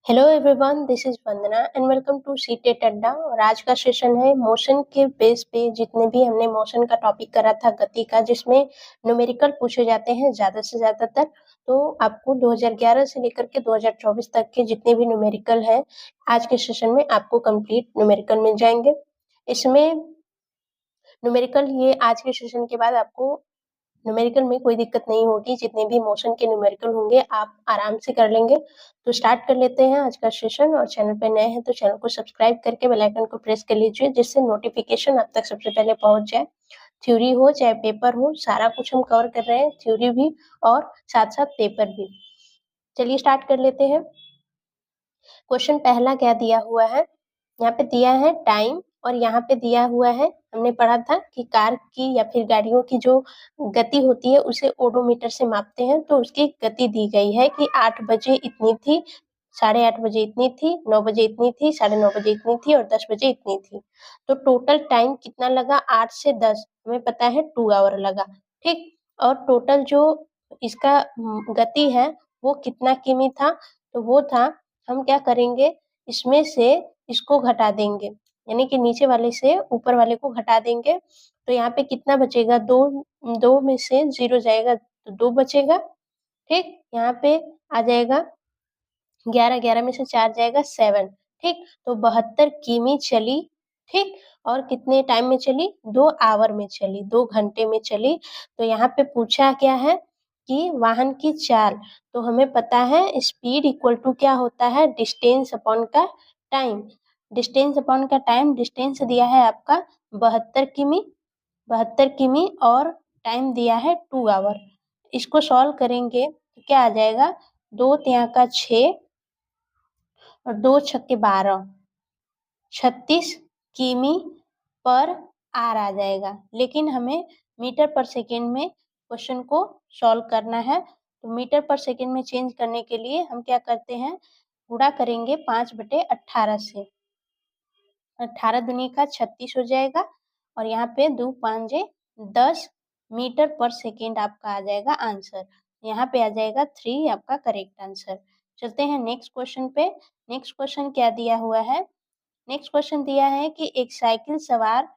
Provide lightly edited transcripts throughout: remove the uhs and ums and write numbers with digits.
Hello everyone, this is Vandana and welcome to CTET Adda. और आज का सेशन है मोशन के बेस पे जितने भी हमने मोशन का टॉपिक करा था गति का, जिसमें न्यूमेरिकल पूछे जाते हैं ज़्यादा से ज़्यादातर। तो आपको 2011 से लेकर के 2024 तक के जितने भी न्यूमेरिकल हैं आज के सेशन में आपको कंप्लीट न्यूमेरिकल मिल जाएंगे। इसमें न्यूमेरिकल ये आज के सेशन के बाद आपको न्यूमेरिकल में कोई दिक्कत नहीं होगी, जितने भी मोशन के न्यूमेरिकल होंगे आप आराम से कर लेंगे। तो स्टार्ट कर लेते हैं आज का सेशन। और चैनल पे नए हैं तो चैनल को सब्सक्राइब करके बेल आइकन को प्रेस कर लीजिए, जिससे नोटिफिकेशन आप तक सबसे पहले पहुंच जाए। थ्योरी हो चाहे पेपर हो, सारा कुछ हम कवर कर रहे हैं, थ्योरी भी और साथ साथ पेपर भी। चलिए स्टार्ट कर लेते हैं। क्वेश्चन पहला क्या दिया हुआ है, यहाँ पे दिया है टाइम और यहाँ पे दिया हुआ है, हमने पढ़ा था कि कार की या फिर गाड़ियों की जो गति होती है उसे ओडोमीटर से मापते हैं। तो उसकी गति दी गई है कि 8 बजे इतनी थी, 8:30 बजे इतनी थी, 9 बजे इतनी थी, 9:30 बजे इतनी थी और 10 बजे इतनी थी। तो टोटल टाइम कितना लगा, 8 से 10 हमें पता है 2 आवर लगा। ठीक, और टोटल जो इसका गति है वो कितना किमी था, तो वो था, हम क्या करेंगे, इसमें से इसको घटा देंगे, यानी कि नीचे वाले से ऊपर वाले को घटा देंगे। तो यहाँ पे कितना बचेगा, दो में से 0 जाएगा तो 2 बचेगा। ठीक, यहाँ पे आ जाएगा 11, 11 में से 4 जाएगा 7। ठीक, तो 72 किमी चली। ठीक, और कितने टाइम में चली, 2 आवर में चली, 2 घंटे में चली। तो यहाँ पे पूछा क्या है कि वाहन की चाल, तो हमें पता है स्पीड इक्वल टू क्या होता है, डिस्टेंस अपॉन का टाइम। डिस्टेंस अपॉन का टाइम, डिस्टेंस दिया है आपका 72 किमी, 72 किमी और टाइम दिया है 2 आवर। इसको सॉल्व करेंगे तो क्या आ जाएगा, 2 तिया का 6 और 2 छक्के 12, 36 किमी पर आर आ जाएगा। लेकिन हमें मीटर पर सेकेंड में क्वेश्चन को सॉल्व करना है, तो मीटर पर सेकेंड में चेंज करने के लिए हम क्या करते हैं, गुणा करेंगे 5/18 से। 18 दूनी का 36 हो जाएगा और यहाँ पे 2 5 10 मीटर पर सेकेंड आपका आ जाएगा आंसर। यहाँ पे आ जाएगा 3 आपका करेक्ट आंसर। चलते हैं नेक्स्ट क्वेश्चन पे। नेक्स्ट क्वेश्चन क्या दिया हुआ है, नेक्स्ट क्वेश्चन दिया है कि एक साइकिल सवार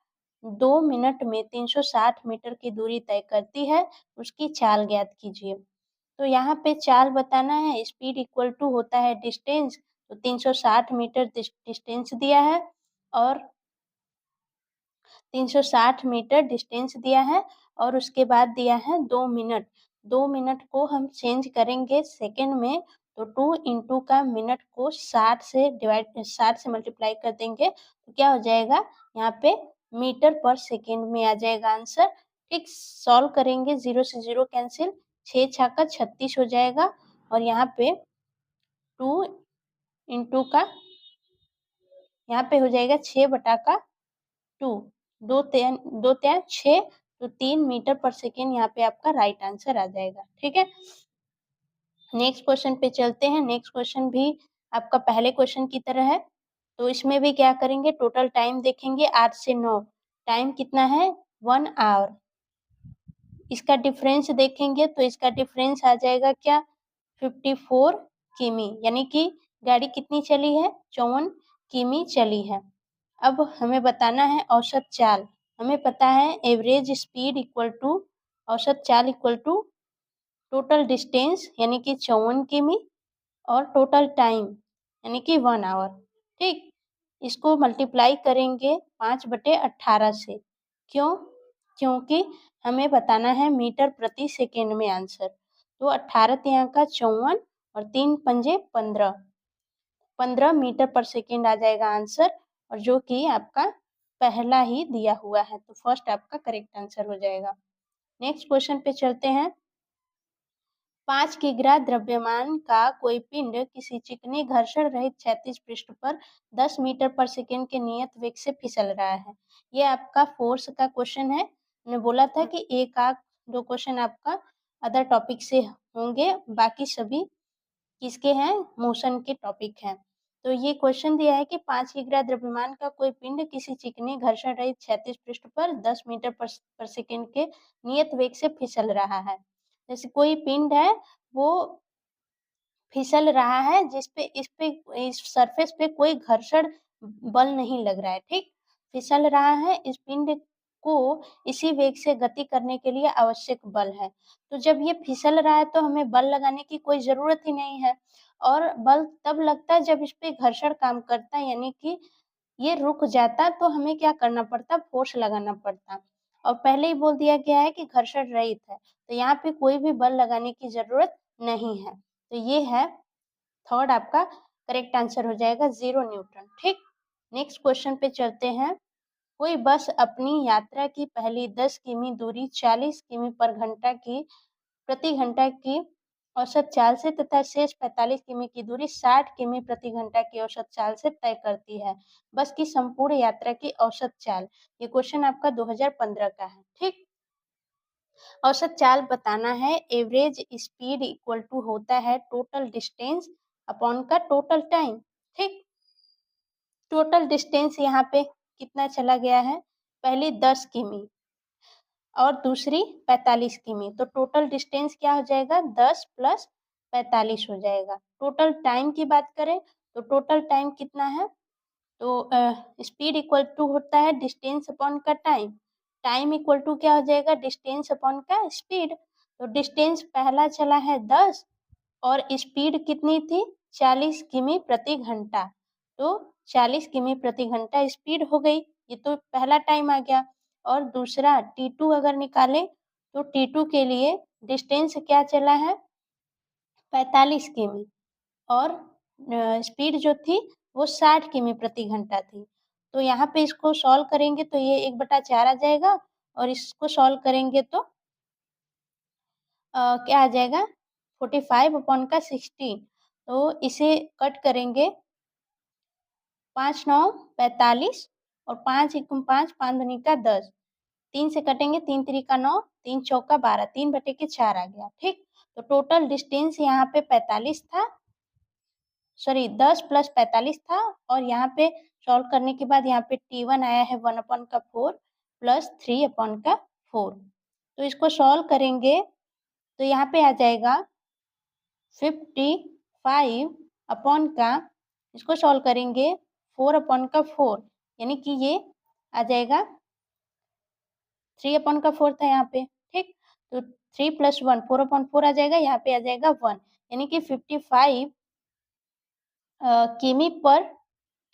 2 मिनट में 360 मीटर की दूरी तय करती है, उसकी चाल ज्ञात कीजिए। तो यहाँ पे चाल बताना है, स्पीड इक्वल टू होता है डिस्टेंस, तो 360 मीटर डिस्टेंस दिया है और 360 मीटर डिस्टेंस दिया है और उसके बाद दिया है 2 मिनट। 2 मिनट को हम चेंज करेंगे सेकंड में, तो 2 इंटू का मिनट को 60 से मल्टीप्लाई कर देंगे तो क्या हो जाएगा, यहाँ पे मीटर पर सेकंड में आ जाएगा आंसर। ठीक, सॉल्व करेंगे, 0 से 0 कैंसिल, 6 छक्का 36 हो जाएगा और यहाँ पे 2 इंटू का, यहाँ पे हो जाएगा 6/2, 2 तिया 6, तो 3 मीटर पर सेकेंड यहाँ पे आपका राइट आंसर आ जाएगा। ठीक है, नेक्स्ट क्वेश्चन पे चलते हैं। नेक्स्ट क्वेश्चन भी आपका पहले क्वेश्चन की तरह है, तो इसमें भी क्या करेंगे, टोटल टाइम देखेंगे 8 से 9, टाइम कितना है 1 आवर। इसका डिफरेंस देखेंगे तो इसका डिफरेंस आ जाएगा क्या, 54 किमी, यानी कि गाड़ी कितनी चली है, 54 किमी चली है। अब हमें बताना है औसत चाल। हमें पता है एवरेज स्पीड इक्वल टू औसत चाल इक्वल टू टोटल डिस्टेंस यानी कि 54 किमी और टोटल टाइम यानी कि 1 आवर। ठीक, इसको मल्टीप्लाई करेंगे 5/18 से। क्यों, क्योंकि हमें बताना है मीटर प्रति सेकेंड में आंसर। तो 18 तिया का 54 और 3 पंजे 15, 15 मीटर पर सेकेंड आ जाएगा आंसर, और जो कि आपका पहला ही दिया हुआ है, तो फर्स्ट आपका करेक्ट आंसर हो जाएगा। नेक्स्ट क्वेश्चन पे चलते हैं। 5 किग्रा द्रव्यमान का कोई पिंड किसी चिकनी घर्षण रहित क्षैतिज पृष्ठ पर 10 मीटर पर सेकेंड के नियत वेग से फिसल रहा है। ये आपका फोर्स का क्वेश्चन है। मैंने बोला था कि एक आध दो क्वेश्चन आपका अदर टॉपिक से होंगे, बाकी सभी किसके हैं, मोशन के टॉपिक हैं। तो ये क्वेश्चन दिया है कि 5 किग्रा द्रव्यमान का कोई पिंड किसी चिकनी घर्षण रहित क्षैतिज पृष्ठ पर 10 मीटर पर सेकेंड के नियत वेग से फिसल रहा है। जैसे कोई पिंड है, वो फिसल रहा है इस सरफेस पे कोई घर्षण बल नहीं लग रहा है, ठीक। फिसल रहा है, इस पिंड को इसी वेग से गति करने के लिए आवश्यक बल है। तो जब ये फिसल रहा है तो हमें बल लगाने की कोई ज़रूरत ही नहीं है और बल तब लगता है जब इस पे घर्षण काम करता है, यानी कि ये रुक जाता तो हमें क्या करना पड़ता, फोर्स लगाना पड़ता। और पहले ही बोल दिया गया है कि घर्षण रहित है, तो यहाँ पे कोई भी बल लगाने की ज़रूरत नहीं है। तो ये है थर्ड आपका करेक्ट आंसर हो जाएगा 0 न्यूटन, ठीक। नेक्स्ट क्वेश्चन पे चलते हैं। कोई बस अपनी यात्रा की पहली 10 किमी दूरी 40 किमी पर घंटा की प्रति घंटा की औसत चाल से तथा शेष 45 किमी की दूरी 60 किमी प्रति घंटा की औसत चाल से तय करती है। बस की संपूर्ण यात्रा की औसत चाल। ये क्वेश्चन आपका 2015 का है, ठीक। औसत चाल बताना है। एवरेज स्पीड इक्वल टू होता है टोटल डिस्टेंस अपॉन का टोटल टाइम, ठीक। टोटल डिस्टेंस यहाँ पे कितना चला गया है, पहली 10 किमी और दूसरी 45 किमी, तो टोटल डिस्टेंस क्या हो जाएगा, 10 प्लस 45 हो जाएगा। टोटल टाइम की बात करें तो टोटल टाइम कितना है, तो स्पीड इक्वल टू होता है डिस्टेंस अपॉन का टाइम। टाइम इक्वल टू क्या हो जाएगा, डिस्टेंस अपॉन का स्पीड। तो डिस्टेंस पहला चला है 10 और स्पीड कितनी थी, 40 किमी प्रति घंटा। तो 40 किमी प्रति घंटा स्पीड हो गई, ये तो पहला टाइम आ गया। और दूसरा T2 अगर निकालें तो T2 के लिए डिस्टेंस क्या चला है, 45 किमी और स्पीड जो थी वो 60 किमी प्रति घंटा थी। तो यहाँ पे इसको सॉल्व करेंगे तो ये 1/4 आ जाएगा और इसको सॉल्व करेंगे तो क्या आ जाएगा, 45 अपॉन का 60। तो इसे कट करेंगे, 5 9 45 और 5 एकम 5, 5 दूनी का 10, 3 से कटेंगे, 3 3 का 9, 3 चौका 12, 3/4 आ गया, ठीक। तो टोटल डिस्टेंस यहाँ पे 45 था, सॉरी 10 प्लस 45 था और यहाँ पे सॉल्व करने के बाद यहाँ पे T1 आया है 1/4 प्लस 3/4। तो इसको सॉल्व करेंगे तो यहाँ पे आ जाएगा 55 अपॉन का, इसको सॉल्व करेंगे 4/4, यानी कि ये आ जाएगा 3/4 था यहाँ पे, ठीक। तो 3 + 1 4/4 आ जाएगा, यहाँ पे आ जाएगा 1, यानी कि 55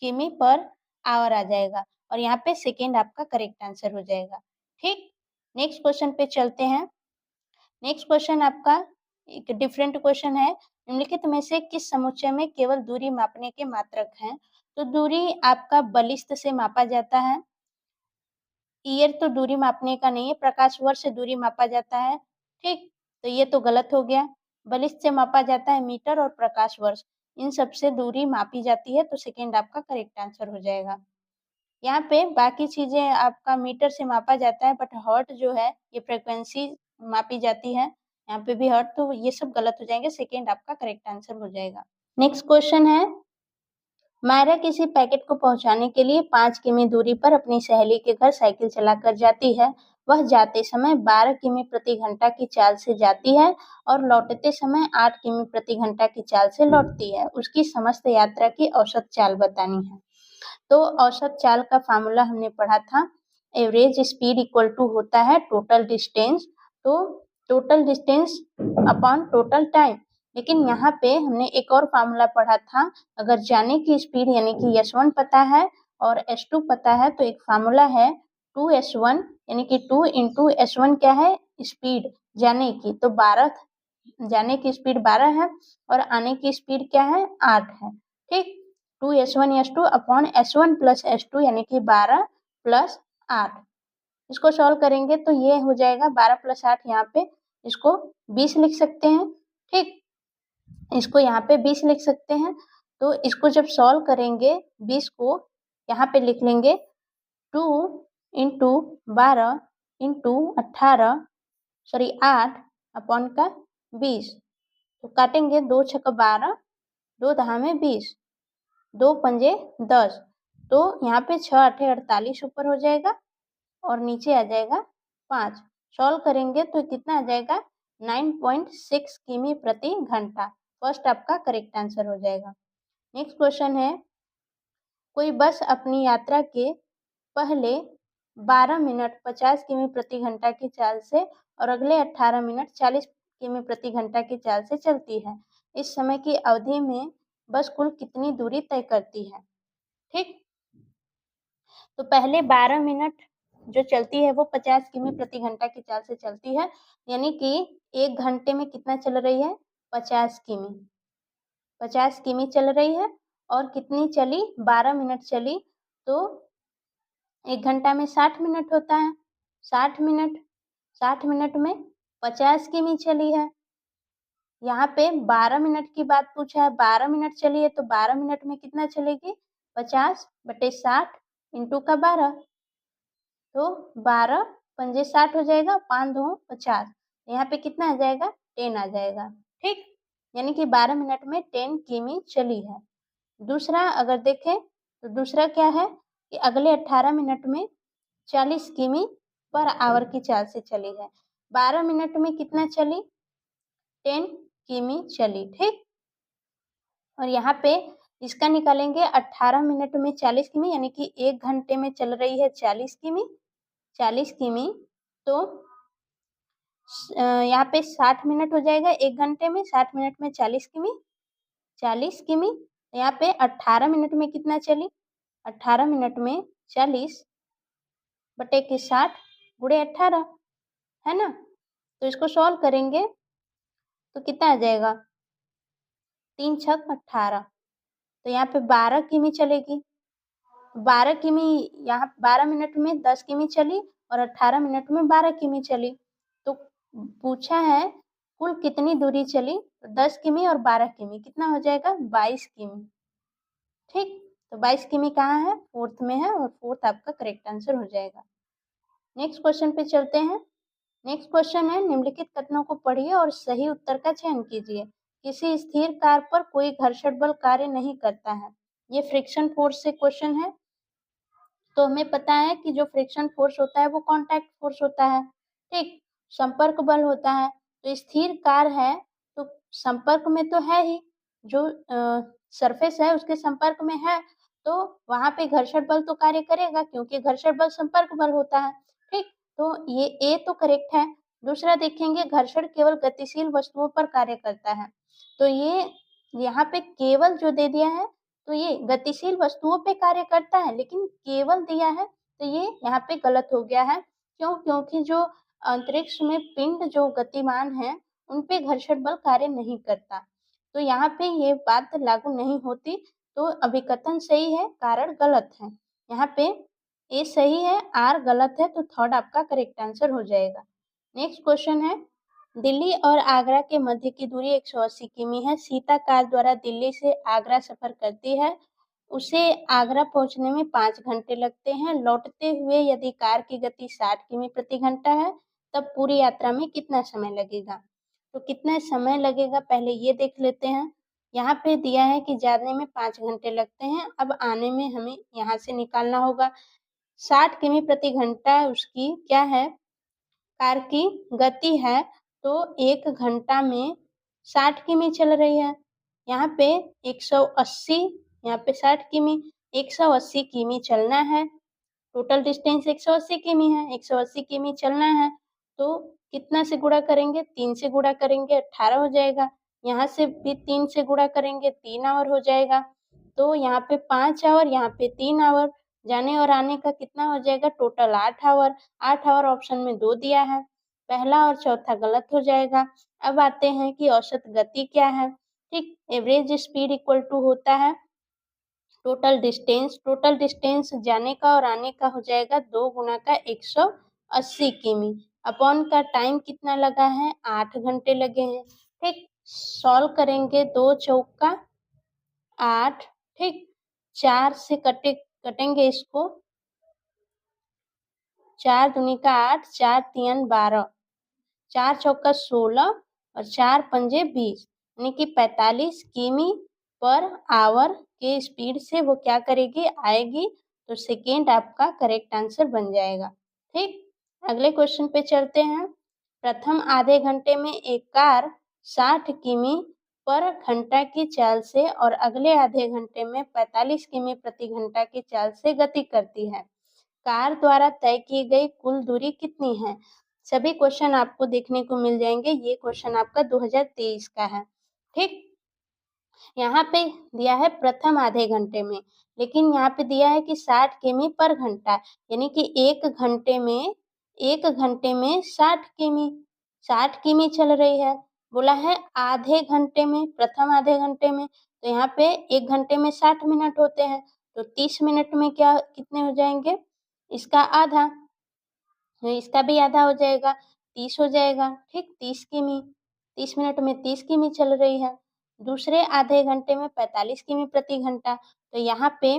किमी पर आवर आ जाएगा और यहाँ पे सेकेंड आपका करेक्ट आंसर हो जाएगा, ठीक। नेक्स्ट क्वेश्चन पे चलते हैं। नेक्स्ट क्वेश्चन आपका एक डिफरेंट क्वेश्चन है। निम्नलिखित में से किस समुच्चय में केवल दूरी मापने के मात्रक हैं, तो दूरी आपका बलिष्ठ से मापा जाता है। ईयर तो दूरी मापने का नहीं है, प्रकाश वर्ष से दूरी मापा जाता है, ठीक। तो ये तो गलत हो गया, बलिष्ठ से मापा जाता है मीटर और प्रकाश वर्ष, इन सब से दूरी मापी जाती है, तो सेकेंड आपका करेक्ट आंसर हो जाएगा। यहाँ पे बाकी चीजें आपका मीटर से मापा जाता है, बट हर्ट जो है ये फ्रीक्वेंसी मापी जाती है, यहाँ पे भी हर्ट, तो ये सब गलत हो जाएंगे, सेकेंड आपका करेक्ट आंसर हो जाएगा। नेक्स्ट क्वेश्चन है, मायरा किसी पैकेट को पहुंचाने के लिए 5 किमी दूरी पर अपनी सहेली के घर साइकिल चलाकर जाती है। वह जाते समय 12 किमी प्रति घंटा की चाल से जाती है और लौटते समय 8 किमी प्रति घंटा की चाल से लौटती है। उसकी समस्त यात्रा की औसत चाल बतानी है। तो औसत चाल का फार्मूला हमने पढ़ा था, एवरेज स्पीड इक्वल टू होता है टोटल डिस्टेंस, तो total distance upon total time. लेकिन यहाँ पे हमने एक और फार्मूला पढ़ा था, अगर जाने की स्पीड यानी कि S1 पता है और S2 पता है तो एक फार्मूला है 2S1 यानी कि 2 × S1 क्या है, स्पीड जाने की, तो 12 जाने की स्पीड 12 है और आने की स्पीड क्या है, 8 है, ठीक। 2S1 S2 upon S1 plus S2 यानी कि 12 प्लस 8। इसको सॉल्व करेंगे तो ये हो जाएगा 12 + 8, यहाँ पे इसको 20 लिख सकते हैं, ठीक। इसको यहाँ पे 20 लिख सकते हैं। तो इसको जब सॉल्व करेंगे 20 को यहाँ पे लिख लेंगे 2 × 12 × 18 सॉरी 8 अपॉन का 20। तो काटेंगे 2 × 6 12, 2 दहा में 20, 2 पंजे 10, तो यहाँ पे 6 8 48 ऊपर हो जाएगा और नीचे आ जाएगा 5। सॉल्व करेंगे तो कितना आ जाएगा, 9.6 किमी प्रति घंटा। फर्स्ट आपका करेक्ट आंसर हो जाएगा। नेक्स्ट क्वेश्चन है, कोई बस अपनी यात्रा के पहले 12 मिनट 50 किमी प्रति घंटा की चाल से और अगले 18 मिनट 40 किमी प्रति घंटा की चाल से चलती है। इस समय की अवधि में बस कुल कितनी दूरी तय करती है? ठीक, तो पहले 12 मिनट जो चलती है वो 50 किमी प्रति घंटा की चाल से चलती है, यानी कि 1 घंटे में कितना चल रही है? 50 किमी। 50 किमी चल रही है और कितनी चली? 12 मिनट चली, तो 1 घंटा में 60 मिनट होता है। 60 मिनट में 50 किमी चली है। यहाँ पे 12 मिनट की बात पूछा है, 12 मिनट चली है तो 12 मिनट में कितना चलेगी? 50/60 इंटू का 12, तो 12 पंजे 60 हो जाएगा, 5 दूं 50। यहाँ पे कितना आ जाएगा? 10 आ जाएगा। ठीक, यानी कि 12 मिनट में 10 किमी चली है। दूसरा अगर देखें तो दूसरा क्या है कि अगले 18 मिनट में 40 किमी पर आवर की चाल से चली है। 12 मिनट में कितना चली? 10 किमी चली। ठीक, और यहाँ पे इसका निकालेंगे 18 मिनट में 40 किमी, यानी कि 1 घंटे में चल रही है 40 किमी। 40 किमी, तो यहाँ पे 60 मिनट हो जाएगा 1 घंटे में, 60 मिनट में 40 किमी। 40 किमी, यहाँ पे 18 मिनट में कितना चली? 18 मिनट में 40 बटे के 60 गुणे 18, है ना? तो इसको सॉल्व करेंगे तो कितना आ जाएगा? 3 छक 18, तो यहाँ पे 12 किमी चलेगी। 12 किमी, यहाँ 12 मिनट में 10 किमी चली और 18 मिनट में 12 किमी चली। तो पूछा है कुल कितनी दूरी चली? तो 10 किमी और 12 किमी कितना हो जाएगा? 22 किमी। ठीक, तो 22 किमी कहाँ है? फोर्थ में है और फोर्थ आपका करेक्ट आंसर हो जाएगा। नेक्स्ट क्वेश्चन पे चलते हैं। नेक्स्ट क्वेश्चन है, निम्नलिखित कथनों को पढ़िए और सही उत्तर का चयन कीजिए। किसी स्थिर कार पर कोई घर्षण बल कार्य नहीं करता है। ये फ्रिक्शन फोर्स से क्वेश्चन है। तो हमें पता है कि जो फ्रिक्शन फोर्स होता है वो कांटेक्ट फोर्स होता है। ठीक, संपर्क बल होता है। तो स्थिर कार है तो संपर्क में तो है ही, जो सरफेस है उसके संपर्क में है, तो वहां पे घर्षण बल तो कार्य करेगा, क्योंकि घर्षण बल संपर्क बल होता है। ठीक, तो ये ए तो करेक्ट है। दूसरा देखेंगे, घर्षण केवल गतिशील वस्तुओं पर कार्य करता है। तो ये यहाँ पे केवल जो दे दिया है, तो ये गतिशील वस्तुओं पे कार्य करता है, लेकिन केवल दिया है तो ये यहाँ पे गलत हो गया है। क्यों? क्योंकि जो अंतरिक्ष में पिंड जो गतिमान है उन पे घर्षण बल कार्य नहीं करता, तो यहाँ पे ये बात लागू नहीं होती। तो अभिकथन सही है, कारण गलत है। यहाँ पे ए सही है, आर गलत है, तो थर्ड आपका करेक्ट आंसर हो जाएगा। नेक्स्ट क्वेश्चन है, दिल्ली और आगरा के मध्य की दूरी 180 किमी है। सीता कार द्वारा दिल्ली से आगरा सफर करती है, उसे आगरा पहुंचने में 5 घंटे लगते हैं। लौटते हुए यदि कार की गति 60 किमी प्रति घंटा है, तब पूरी यात्रा में कितना समय लगेगा? तो कितना समय लगेगा पहले ये देख लेते हैं। यहाँ पे दिया है कि जाने में 5 घंटे लगते हैं, अब आने में हमें यहाँ से निकालना होगा। 60 किमी प्रति घंटा उसकी क्या है? कार की गति है, तो 1 घंटा में 60 किमी चल रही है। यहाँ पे 180, यहाँ पे 60 किमी, 180 किमी चलना है। टोटल डिस्टेंस 180 किमी है, 180 किमी चलना है, तो कितना से गुणा करेंगे? 3 से गुणा करेंगे 18 हो जाएगा। यहाँ से भी 3 से गुणा करेंगे 3 आवर हो जाएगा। तो यहाँ पे 5 आवर, यहाँ पे 3 आवर, जाने और आने का कितना हो जाएगा? Total 8 our. 8 आवर ऑप्शन में 2 दिया है, पहला और चौथा गलत हो जाएगा। अब आते हैं कि औसत गति क्या है। ठीक, एवरेज स्पीड इक्वल टू होता है टोटल डिस्टेंस। टोटल डिस्टेंस जाने का और आने का हो जाएगा 2 गुना का 180 किमी, अपॉन का टाइम कितना लगा है? 8 घंटे लगे हैं। ठीक, सॉल्व करेंगे, 2 चौका 8, ठीक, 4 से कटेंगे इसको, 4 दूनी का 8, 4 तियन 12, 4 चौका 16 और 4 पंजे 20, यानी कि 45 किमी पर आवर के स्पीड से वो क्या करेगी? आएगी। तो सेकेंड आपका करेक्ट आंसर बन जाएगा। ठीक, अगले क्वेश्चन पे चलते हैं। प्रथम आधे घंटे में एक कार 60 किमी पर घंटा की चाल से और अगले आधे घंटे में 45 किमी प्रति घंटा की चाल से गति करती है। कार द्वारा तय की गई कुल दूरी कितनी है? सभी क्वेश्चन आपको देखने को मिल जाएंगे। ये क्वेश्चन आपका 2023 का है। ठीक, यहाँ पे दिया है प्रथम आधे घंटे में, लेकिन यहाँ पे दिया है कि 60 किमी पर घंटा, यानी कि एक घंटे में 60 किमी चल रही है। बोला है आधे घंटे में, प्रथम आधे घंटे में, तो यहाँ पे एक घंटे में 60 मिनट होते हैं, तो 30 मिनट में कितने हो जाएंगे? इसका आधा, इसका भी आधा हो जाएगा, 30 हो जाएगा। ठीक, 30 किमी, 30 मिनट में 30 किमी चल रही है। दूसरे आधे घंटे में 45 किमी प्रति घंटा, तो यहाँ पे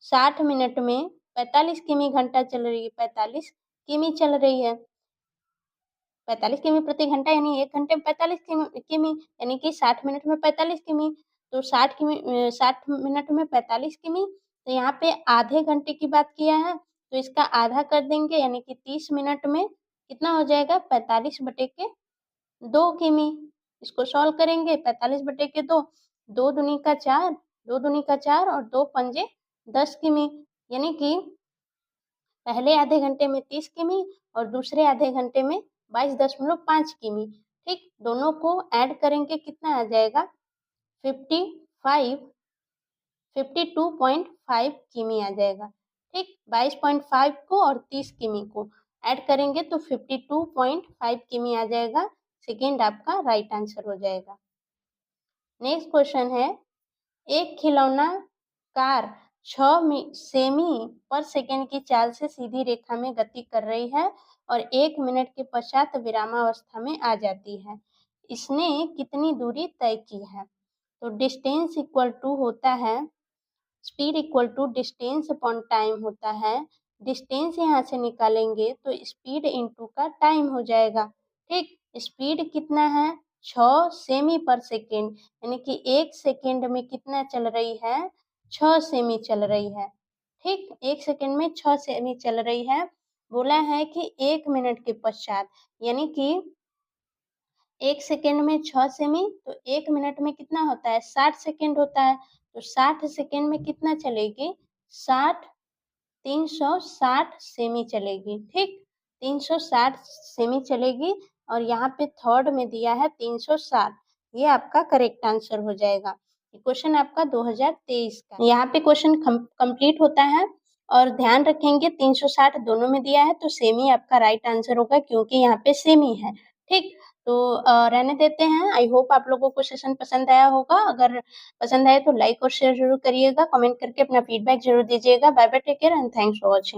60 मिनट में 45 किमी घंटा चल रही है, 45 किमी चल रही है। 45 किमी प्रति घंटा यानी एक घंटे में 45 किमी, यानी कि 60 मिनट में 45 किमी, तो 60 मिनट में 45 किमी, तो यहाँ पे आधे घंटे की बात किया है, तो इसका आधा कर देंगे, यानी कि 30 मिनट में कितना हो जाएगा? 45/2 किमी। इसको सॉल्व करेंगे, 45/2, 2 दूनी का 4 और 2 पंजे 10 किमी, यानी कि पहले आधे घंटे में 30 किमी और दूसरे आधे घंटे में 22.5 किमी। ठीक, दोनों को ऐड करेंगे, कितना आ जाएगा? 52.5 किमी आ जाएगा। ठीक, 22.5 को और 30 किमी को ऐड करेंगे तो 52.5 किमी आ जाएगा। सेकेंड आपका राइट आंसर हो जाएगा। नेक्स्ट क्वेश्चन है, एक खिलौना कार 6 सेमी पर सेकेंड की चाल से सीधी रेखा में गति कर रही है और 1 मिनट के पश्चात विरामावस्था में आ जाती है। इसने कितनी दूरी तय की है? तो डिस्टेंस इक्वल टू होता है, speed equal to distance upon time होता है। डिस्टेंस यहाँ से निकालेंगे तो स्पीड इंटू का टाइम हो जाएगा। ठीक, स्पीड कितना है? 6 सेमी पर सेकेंड, यानी कि 1 सेकेंड में कितना चल रही है? 6 सेमी चल रही है। ठीक, 1 सेकेंड में 6 सेमी चल रही है। बोला है कि 1 मिनट के पश्चात, यानी कि 1 सेकेंड में 6 सेमी, तो 1 मिनट में कितना होता है? 60 सेकेंड होता है, तो 60 सेकेंड में कितना चलेगी? 360 सेमी चलेगी। ठीक, 360 सेमी चलेगी और यहाँ पे थर्ड में दिया है 360, ये आपका करेक्ट आंसर हो जाएगा। क्वेश्चन आपका 2023 का। यहाँ पे क्वेश्चन कंप्लीट होता है और ध्यान रखेंगे 360 दोनों में दिया है, तो सेमी आपका राइट आंसर होगा, क्योंकि यहाँ पे सेमी है। ठीक, तो रहने देते हैं। आई होप आप लोगों को सेशन पसंद आया होगा। अगर पसंद आए तो लाइक और शेयर जरूर करिएगा, कमेंट करके अपना फीडबैक जरूर दीजिएगा। Bye bye, take care and thanks for watching.